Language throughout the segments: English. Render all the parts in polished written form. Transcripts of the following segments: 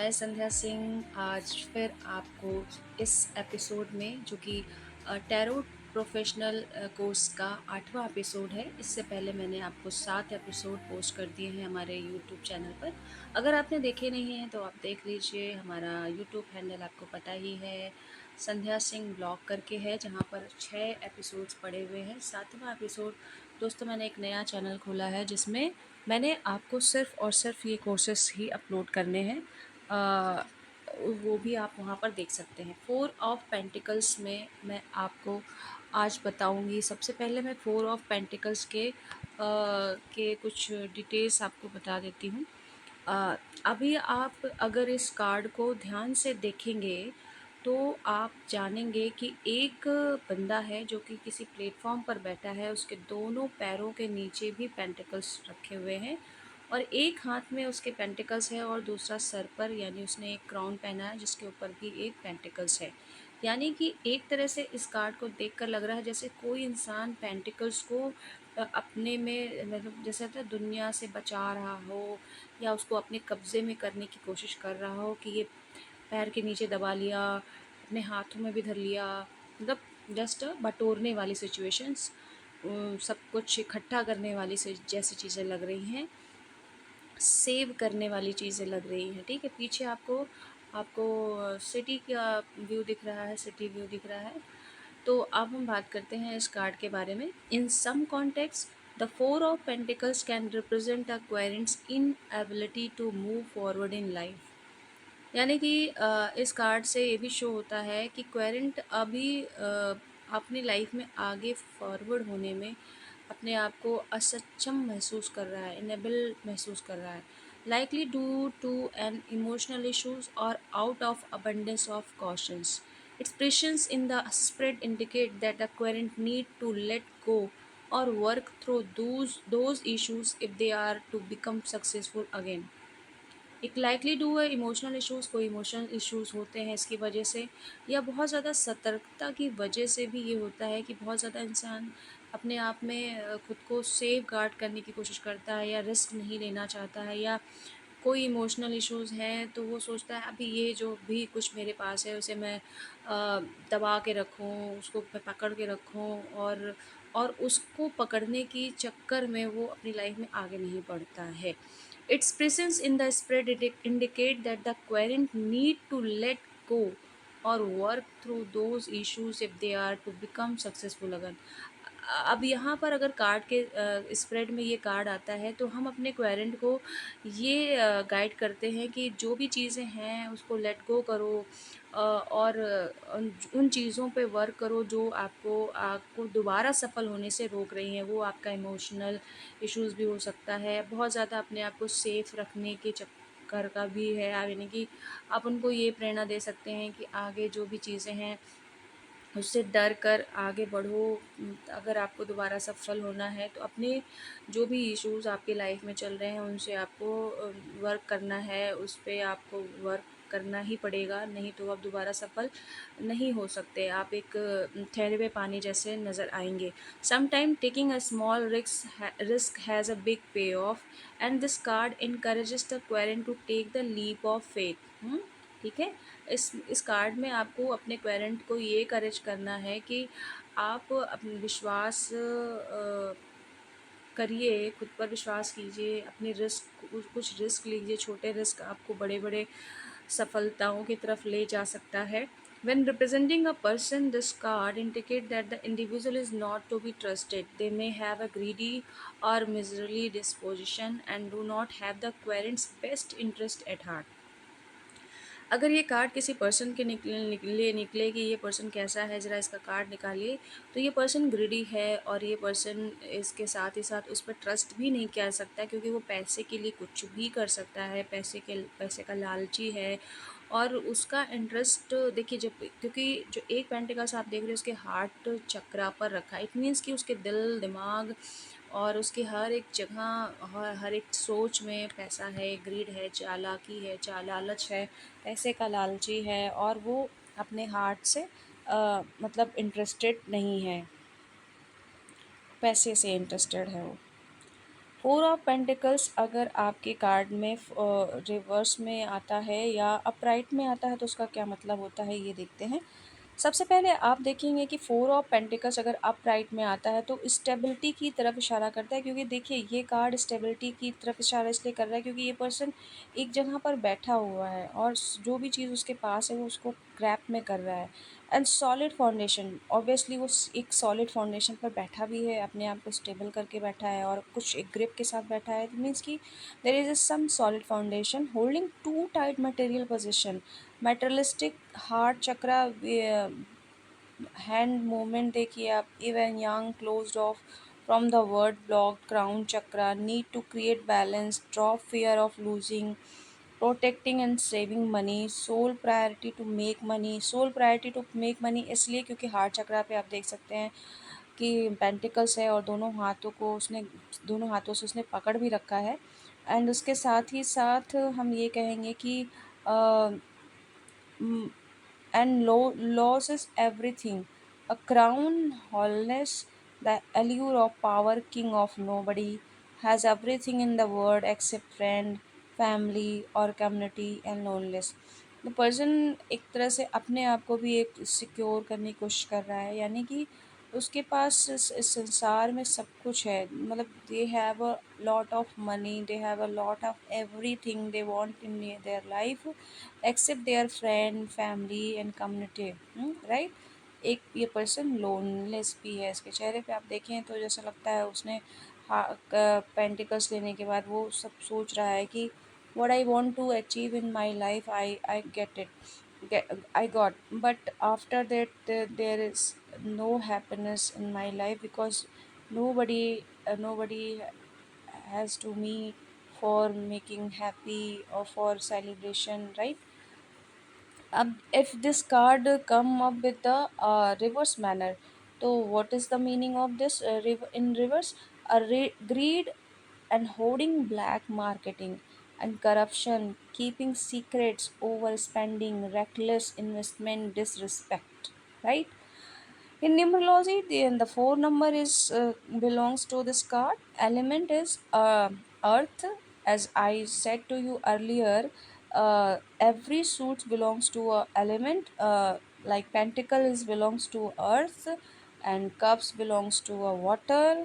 मैं संध्या सिंह आज फिर आपको इस एपिसोड में जो कि टैरो प्रोफेशनल कोर्स का 8वां एपिसोड है। इससे पहले मैंने आपको 7 एपिसोड पोस्ट कर दिए हैं हमारे यूट्यूब चैनल पर। अगर आपने देखे नहीं हैं तो आप देख लीजिए। हमारा यूट्यूब हैंडल आपको पता ही है, संध्या सिंह ब्लॉग करके है, जहाँ पर 6 एपिसोड्स पड़े हुए हैं। 7वां एपिसोड दोस्तों, मैंने एक नया चैनल खोला है जिसमें मैंने आपको सिर्फ़ और सिर्फ ये कोर्सेस ही अपलोड करने हैं। अ, वो भी आप वहाँ पर देख सकते हैं। 4 ऑफ पेंटिकल्स में मैं आपको आज बताऊँगी। सबसे पहले मैं 4 ऑफ पेंटिकल्स के कुछ डिटेल्स आपको बता देती हूँ। अ, अभी आप अगर इस कार्ड को ध्यान से देखेंगे तो आप जानेंगे कि एक बंदा है जो कि किसी प्लेटफॉर्म पर बैठा है। उसके दोनों पैरों के नीचे भी पेंटिकल्स रखे हुए हैं और एक हाथ में उसके पेंटिकल्स है और दूसरा सर पर, यानी उसने एक क्राउन पहना है जिसके ऊपर भी एक पेंटिकल्स है। यानी कि एक तरह से इस कार्ड को देखकर लग रहा है जैसे कोई इंसान पेंटिकल्स को अपने में, मतलब जैसे होता है दुनिया से बचा रहा हो या उसको अपने कब्ज़े में करने की कोशिश कर रहा हो, कि ये पैर के नीचे दबा लिया, अपने हाथों में भी धर लिया, मतलब जस्ट बटोरने वाली सिचुएशंस, सब कुछ इकट्ठा करने वाली से जैसी चीज़ें लग रही हैं, सेव करने वाली चीज़ें लग रही हैं। ठीक है, पीछे आपको आपको सिटी का व्यू दिख रहा है, सिटी व्यू दिख रहा है। तो अब हम बात करते हैं इस कार्ड के बारे में। In some context the 4 of pentacles can represent a querent's inability to move forward in life. यानी कि इस कार्ड से ये भी शो होता है कि क्वेरेंट अभी अपनी लाइफ में आगे फॉरवर्ड होने में अपने आप को असक्षम महसूस कर रहा है, इनेबल महसूस कर रहा है, likely due to an emotional issues और out of abundance of cautions. Expressions in the spread indicate that the querent need to let go or work through those issues if they are to become successful again. एक likely do है emotional issues, कोई emotional issues होते हैं इसकी वजह से, या बहुत ज़्यादा सतर्कता की वजह से भी ये होता है कि बहुत ज़्यादा इंसान अपने आप में खुद को सेफ गार्ड करने की कोशिश करता है या रिस्क नहीं लेना चाहता है, या कोई इमोशनल इश्यूज़ हैं तो वो सोचता है अभी ये जो भी कुछ मेरे पास है उसे मैं दबा के रखूँ, उसको मैं पकड़ के रखूँ, और उसको पकड़ने की चक्कर में वो अपनी लाइफ में आगे नहीं बढ़ता है। Its presence in the spread indicate that the querent need to let go or work through those issues if they are to become successful again. अब यहाँ पर अगर कार्ड के स्प्रेड में ये कार्ड आता है तो हम अपने क्वेरेंट को ये गाइड करते हैं कि जो भी चीज़ें हैं उसको लेट गो करो, और उन चीज़ों पे वर्क करो जो आपको आपको दोबारा सफल होने से रोक रही हैं। वो आपका इमोशनल इश्यूज़ भी हो सकता है, बहुत ज़्यादा अपने आप को सेफ रखने के चक्कर का भी है, यानी कि आप उनको ये प्रेरणा दे सकते हैं कि आगे जो भी चीज़ें हैं उससे डर कर आगे बढ़ो। अगर आपको दोबारा सफल होना है तो अपने जो भी इश्यूज़ आपकी लाइफ में चल रहे हैं उनसे आपको वर्क करना है, उस पे आपको वर्क करना ही पड़ेगा, नहीं तो आप दोबारा सफल नहीं हो सकते। आप एक ठहरे हुए पानी जैसे नज़र आएँगे। Sometime taking a small risk has a big payoff and this card encourages the querent to take the leap of faith. ठीक है? इस कार्ड में आपको अपने पेरेंट को ये करेज करना है कि आप अपने विश्वास करिए, खुद पर विश्वास कीजिए, अपने रिस्क कुछ रिस्क लीजिए। छोटे रिस्क आपको बड़े-बड़े सफलताओं की तरफ ले जा सकता है। When representing a person, this card indicate that the individual is not to be trusted. They may have a greedy or miserly disposition and do not have the querent's best interest at heart. अगर ये card किसी person के निकले कि ये person कैसा है, ज़रा इसका कार्ड निकालिए, तो ये पर्सन ग्रीडी है और ये पर्सन इसके साथ ही साथ उस पर ट्रस्ट भी नहीं किया सकता, क्योंकि वो पैसे के लिए कुछ भी कर सकता है, पैसे का लालची है। और उसका इंटरेस्ट देखिए, जब क्योंकि जो एक पेंटिकल्स आप देख रहे हो उसके हार्ट चक्रा पर रखा है, इट मीन्स कि उसके दिल दिमाग और उसकी हर एक जगह, हर एक सोच में पैसा है, ग्रीड है, चालाकी है, लालच है, पैसे का लालची है, और वो अपने हार्ट से मतलब इंटरेस्टेड नहीं है, पैसे से इंटरेस्टेड है वो। फोर ऑफ पेंटिकल्स अगर आपके कार्ड में रिवर्स में आता है या अपराइट में आता है तो उसका क्या मतलब होता है, ये देखते हैं। सबसे पहले आप देखेंगे कि फोर ऑफ पेंटिकल्स अगर अपराइट में आता है तो स्टेबिलिटी की तरफ इशारा करता है, क्योंकि देखिए ये कार्ड स्टेबिलिटी की तरफ इशारा इसलिए कर रहा है क्योंकि ये पर्सन एक जगह पर बैठा हुआ है और जो भी चीज़ उसके पास है वो उसको क्रैप में कर रहा है। एंड सॉलिड फाउंडेशन, ऑब्वियसली वो एक सॉलिड फाउंडेशन पर बैठा भी है, अपने आप को स्टेबल करके बैठा है और कुछ एक ग्रिप के साथ बैठा है, मीन्स कि there is some solid foundation holding too tight material position. Materialistic heart chakra, hand movement देखिए आप, even young closed off from the word block crown chakra, need to create balance, drop fear of losing, protecting and saving money, soul priority to make money. Soul priority to make money इसलिए क्योंकि heart चक्रा पे आप देख सकते हैं कि pentacles है और दोनों हाथों से उसने पकड़ भी रखा है। एंड उसके साथ ही साथ हम ये कहेंगे कि and loses everything. A crown, wholeness, the allure of power, king of nobody, has everything in the world except friend, family or community and loneliness. The person एक तरह से अपने आप को भी एक सिक्योर करने की कोशिश कर रहा है, यानी कि उसके पास इस संसार में सब कुछ है, मतलब they have a lot of money, they have a lot of everything they want in their life except their friend family and community, right. एक ये पर्सन लोनलेस भी है, इसके चेहरे पे आप देखें तो जैसा लगता है उसने पेंटिकल्स लेने के बाद वो सब सोच रहा है कि what I want to achieve in my life, I get I got, but after that there is no happiness in my life because nobody has to me for making happy or for celebration, right? If this card come up with the reverse manner, so what is the meaning of this in reverse? Greed and hoarding, black marketing and corruption, keeping secrets, overspending, reckless investment, disrespect, right? In numerology, the four number is belongs to this card. Element is earth. As I said to you earlier, every suit belongs to a element. Like pentacle is belongs to earth, and cups belongs to a water,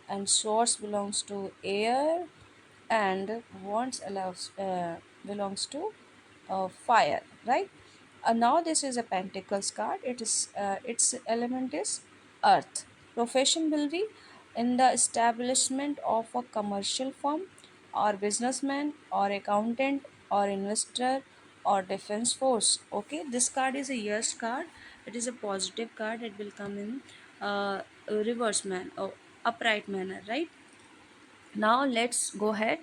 and swords belongs to air, and wands belongs to fire, right? Now this is a pentacles card. Its element is earth. Profession will be in the establishment of a commercial firm or businessman or accountant or investor or defense force. Okay, this card is a yes card. It is a positive card. It will come in a reverse man or upright manner, right? Now let's go ahead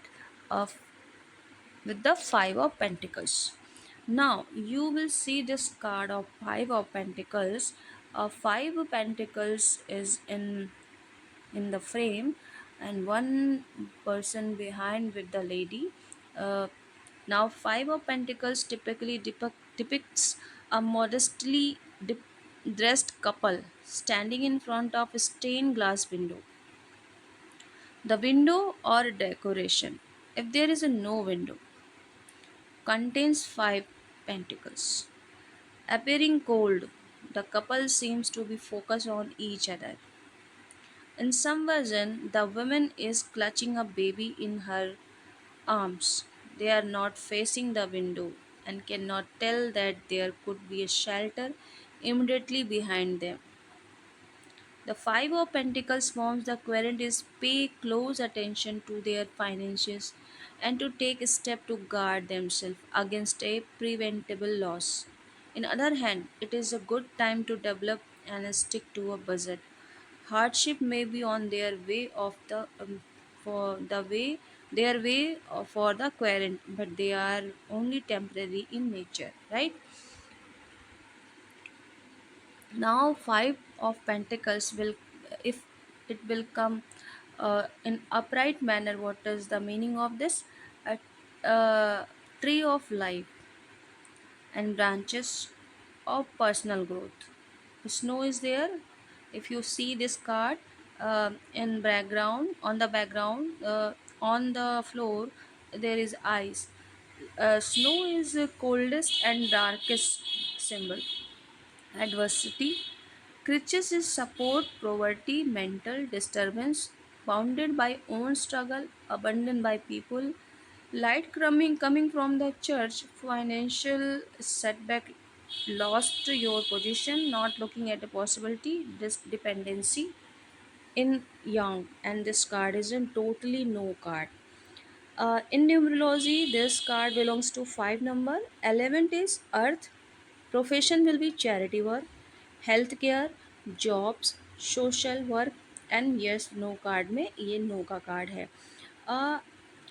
of with the five of pentacles. Now you will see this card of five of pentacles. Five of pentacles is in the frame and one person behind with the lady. uh, Now five of pentacles typically depicts a modestly dressed couple standing in front of a stained glass window. The window or decoration, if there is a no window, contains five pentacles. Appearing cold, the couple seems to be focused on each other. In some version, the woman is clutching a baby in her arms. They are not facing the window and cannot tell that there could be a shelter immediately behind them. The Five of Pentacles forms the querent is pay close attention to their finances and to take a step to guard themselves against a preventable loss. In other hand, it is a good time to develop and stick to a budget. Hardship may be on their way of the for the way their way for the querent, but they are only temporary in nature, right? Now five of pentacles will, if it will come in upright manner, what is the meaning of this? A tree of life and branches of personal growth. Snow is there. If you see this card in background, on the background, On the floor, there is ice. Snow is the coldest and darkest symbol. Adversity. Crutches is support, poverty, mental disturbance, bounded by own struggle, abandoned by people, light coming from the church, financial setback, lost your position, not looking at a possibility, this dependency in young, and this card is a totally no card. In numerology, this card belongs to 5 number. 11th is Earth. Profession will be charity work, healthcare, jobs, social work, and yes no card में ये no का card है. अ,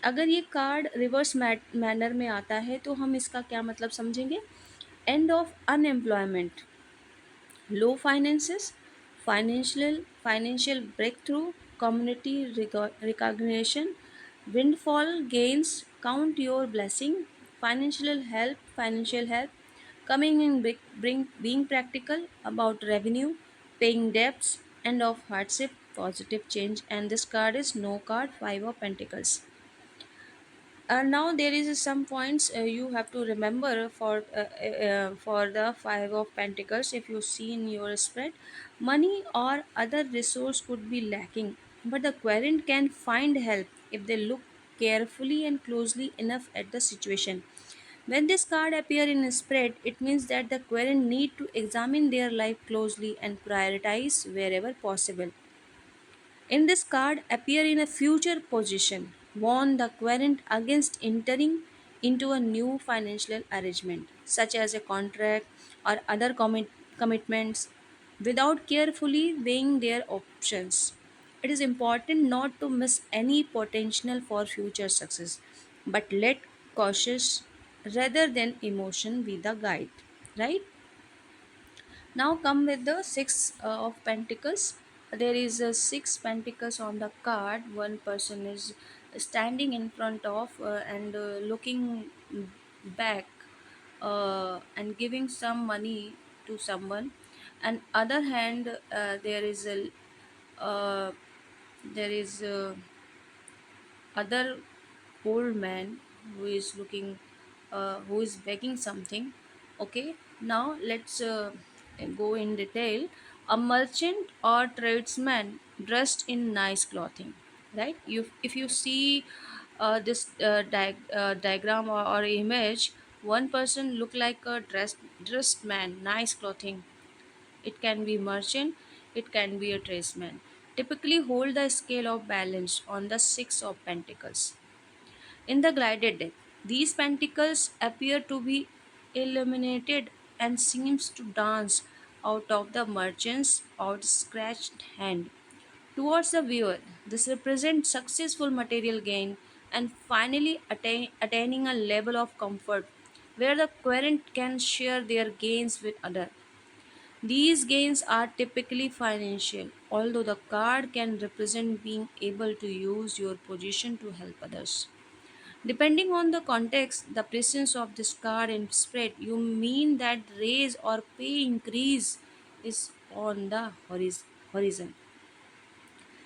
अगर ये card reverse manner में आता है तो हम इसका क्या मतलब समझेंगे. End of unemployment, low finances, financial breakthrough, community recognition, windfall gains, count your blessing, financial help, coming in being practical about revenue, paying debts, end of hardship, positive change, and this card is no card, 5 of Pentacles. Now there is some points you have to remember for the 5 of Pentacles. If you see in your spread, money or other resource could be lacking, but the querent can find help if they look carefully and closely enough at the situation. When this card appear in a spread, it means that the querent need to examine their life closely and prioritize wherever possible. In this card appear in a future position, warn the querent against entering into a new financial arrangement, such as a contract or other commitments, without carefully weighing their options. It is important not to miss any potential for future success, but let cautious rather than emotion be the guide. Right? Now come with the 6 of Pentacles. There is a 6 Pentacles on the card. One person is standing in front of and looking back and giving some money to someone. And other hand, uh, there is other old man who is looking who is begging something. Okay, now let's go in detail. A merchant or tradesman dressed in nice clothing, right? If you see this diagram or image, one person look like a dressed man, nice clothing. It can be merchant, it can be a tradesman, typically hold the scale of balance on the 6 of Pentacles. In the glided deck, these pentacles appear to be illuminated and seems to dance out of the merchant's outstretched hand towards the viewer. This represents successful material gain and finally attaining a level of comfort where the querent can share their gains with others. These gains are typically financial, although the card can represent being able to use your position to help others. Depending on the context, the presence of this card in spread, you mean that raise or pay increase is on the horizon.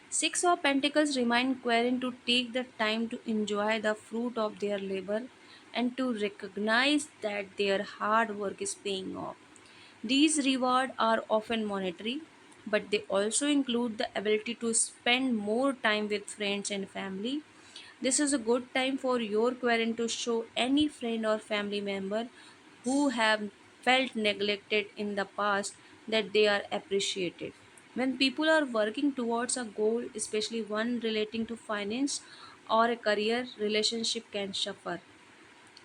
6 of Pentacles remind Quarren to take the time to enjoy the fruit of their labor and to recognize that their hard work is paying off. These rewards are often monetary, but they also include the ability to spend more time with friends and family. This is a good time for your parent to show any friend or family member who have felt neglected in the past that they are appreciated. When people are working towards a goal, especially one relating to finance or a career, relationship can suffer.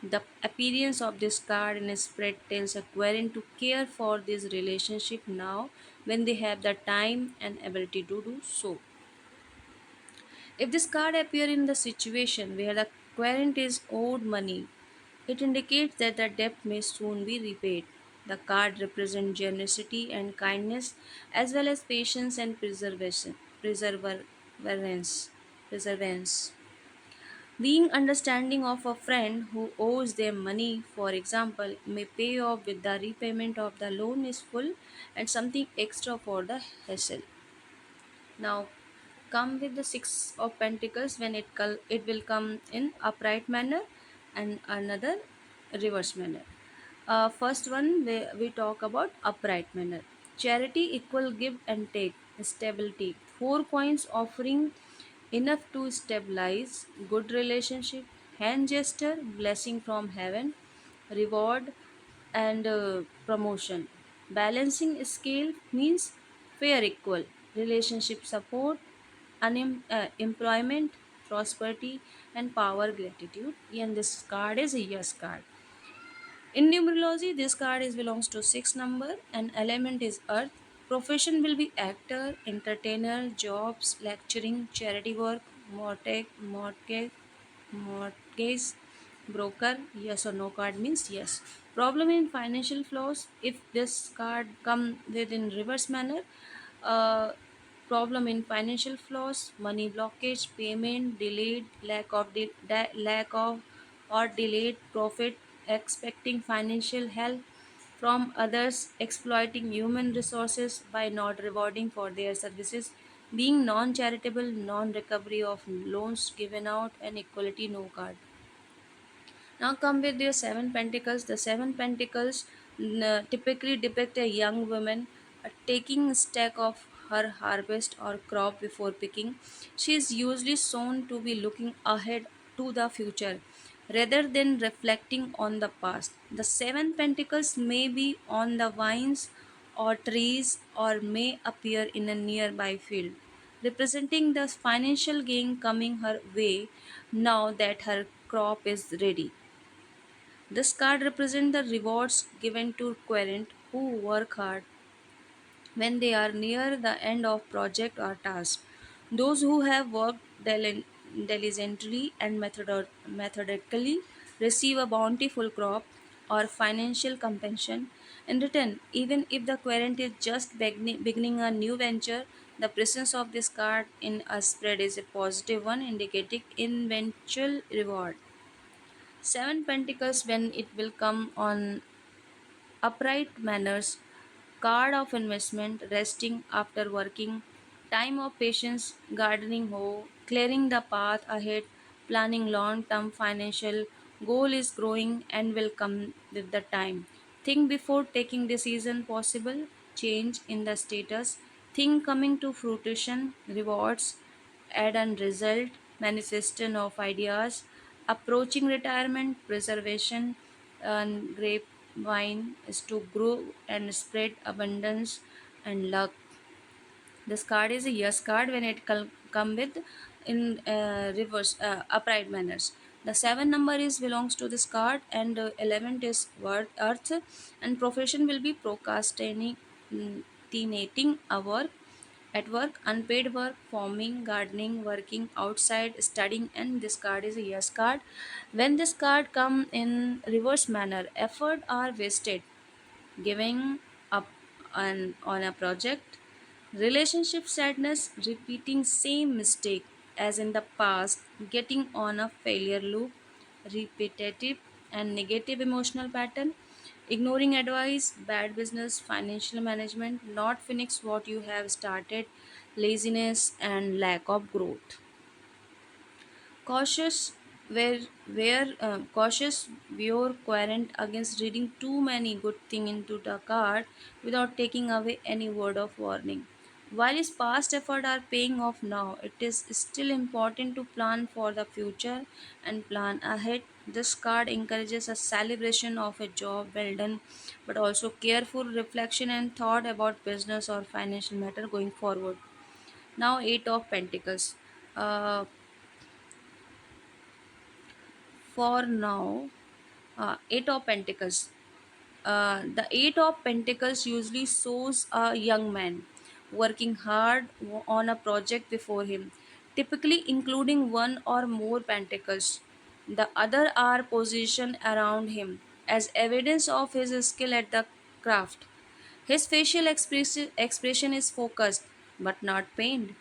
The appearance of this card in a spread tells a querent to care for this relationship now when they have the time and ability to do so. If this card appear in the situation where the querent is owed money, it indicates that the debt may soon be repaid. The card represents generosity and kindness as well as patience and perseverance. Perseverance. Being understanding of a friend who owes them money, for example, may pay off with the repayment of the loan is full and something extra for the hassle. Now, come with the six of pentacles when it will come in upright manner and another reverse manner. First one we talk about upright manner. Charity equal give and take, stability, four coins offering enough to stabilize, good relationship, hand gesture, blessing from heaven, reward and promotion. Balancing scale means fair equal, relationship support, employment, prosperity, and power gratitude. And this card is a yes card. In numerology, this card is belongs to six number and element is earth. Profession will be actor, entertainer, jobs, lecturing, charity work, mortgage, broker. Yes or no card means yes. Problem in financial flows. If this card come within reverse manner, uh, problem in financial flows, money blockage, payment delayed, lack of or delayed profit, expecting financial help from others, exploiting human resources by not rewarding for their services, being non-charitable, non-recovery of loans given out, and equality no card. Now come with their seven pentacles. The seven pentacles typically depict a young woman taking stack of her harvest or crop before picking. She is usually shown to be looking ahead to the future rather than reflecting on the past. The seven pentacles may be on the vines or trees or may appear in a nearby field, representing the financial gain coming her way now that her crop is ready. This card represents the rewards given to querent who work hard when they are near the end of project or task. Those who have worked diligently and methodically receive a bountiful crop or financial compensation in return. Even if the querent is just beginning a new venture, the presence of this card in a spread is a positive one, indicating eventual reward. Seven Pentacles, when it will come on upright manners, card of investment, resting after working, time of patience, gardening hoe, clearing the path ahead, planning long term financial goal is growing and will come with the time. Think before taking decision possible, change in the status, think coming to fruition, rewards, add and result, manifestation of ideas, approaching retirement, preservation, and grapevine is to grow and spread abundance and luck. This card is a yes card when it come with in reverse upright manners. The seven number is belongs to this card and 11 is word earth and profession will be procrastinating a work at work, unpaid work, farming, gardening, working outside, studying, and this card is a yes card. When this card come in reverse manner, effort are wasted giving up on a project, relationship sadness, repeating same mistake as in the past, getting on a failure loop, repetitive and negative emotional pattern, ignoring advice, bad business, financial management, not finish what you have started, laziness and lack of growth. Cautious cautious your querent against reading too many good things into the card without taking away any word of warning. While his past efforts are paying off now, it is still important to plan for the future and plan ahead. This card encourages a celebration of a job well done, but also careful reflection and thought about business or financial matter going forward. Now, Eight of Pentacles. Uh, for now, Eight of Pentacles. The Eight of Pentacles usually shows a young man working hard on a project before him, typically including one or more pentacles. The other are positioned around him as evidence of his skill at the craft. His facial expression is focused but not pained.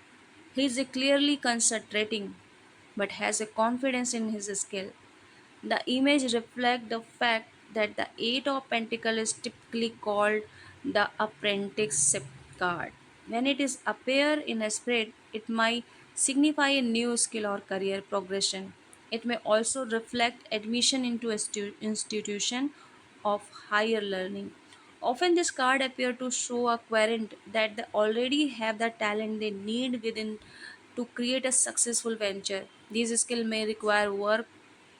He is clearly concentrating but has a confidence in his skill. The image reflects the fact that the Eight of Pentacles is typically called the apprenticeship card. When it is appear in a spread, it might signify a new skill or career progression. It may also reflect admission into a institution of higher learning. Often, this card appear to show a querent that they already have the talent they need within to create a successful venture. These skills may require work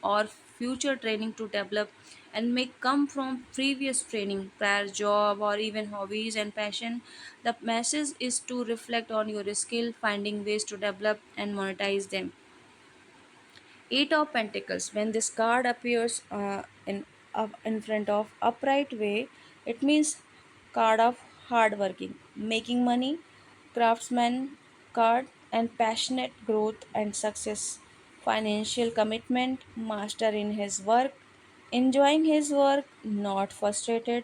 or future training to develop and may come from previous training, prior job, or even hobbies and passion. The message is to reflect on your skill, finding ways to develop and monetize them. Eight of Pentacles. When this card appears in front of upright way, it means card of hard working, making money, craftsman card, and passionate growth and success. Financial commitment, master in his work, enjoying his work, not frustrated.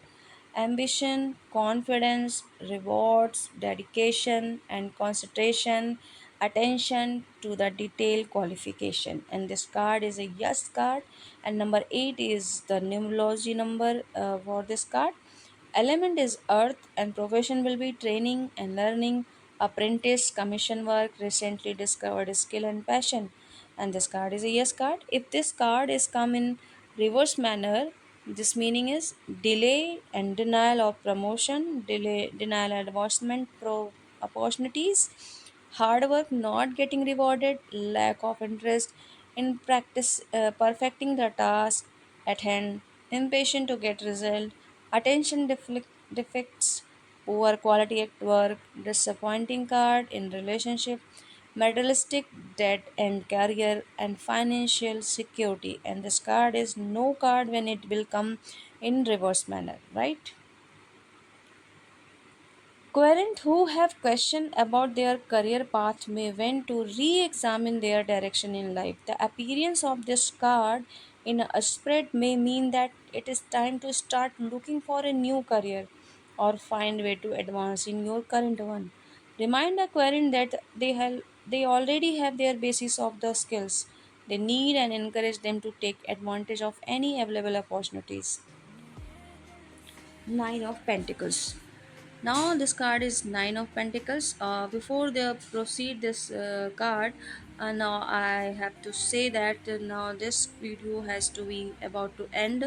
Ambition, confidence, rewards, dedication, and concentration, attention to the detail qualification. And this card is a yes card. And number 8 is the numerology number for this card. Element is earth, and profession will be training and learning, apprentice, commission work, recently discovered skill and passion. And this card is a yes card. If this card is come in reverse manner, this meaning is delay and denial of promotion, delay, denial advancement opportunities, hard work not getting rewarded, lack of interest in practice, perfecting the task at hand, impatient to get result, attention defects, poor quality at work, disappointing card in relationship, materialistic debt and career, and financial security. And this card is no card when it will come in reverse manner, right? Querent who have question about their career path may want to re-examine their direction in life. The appearance of this card in a spread may mean that it is time to start looking for a new career or find way to advance in your current one. Remind the querent that they already have their basis of the skills they need and encourage them to take advantage of any available opportunities. Nine of Pentacles. Now this card is Nine of Pentacles. Before they proceed this card, now I have to say that now this video has to be about to end.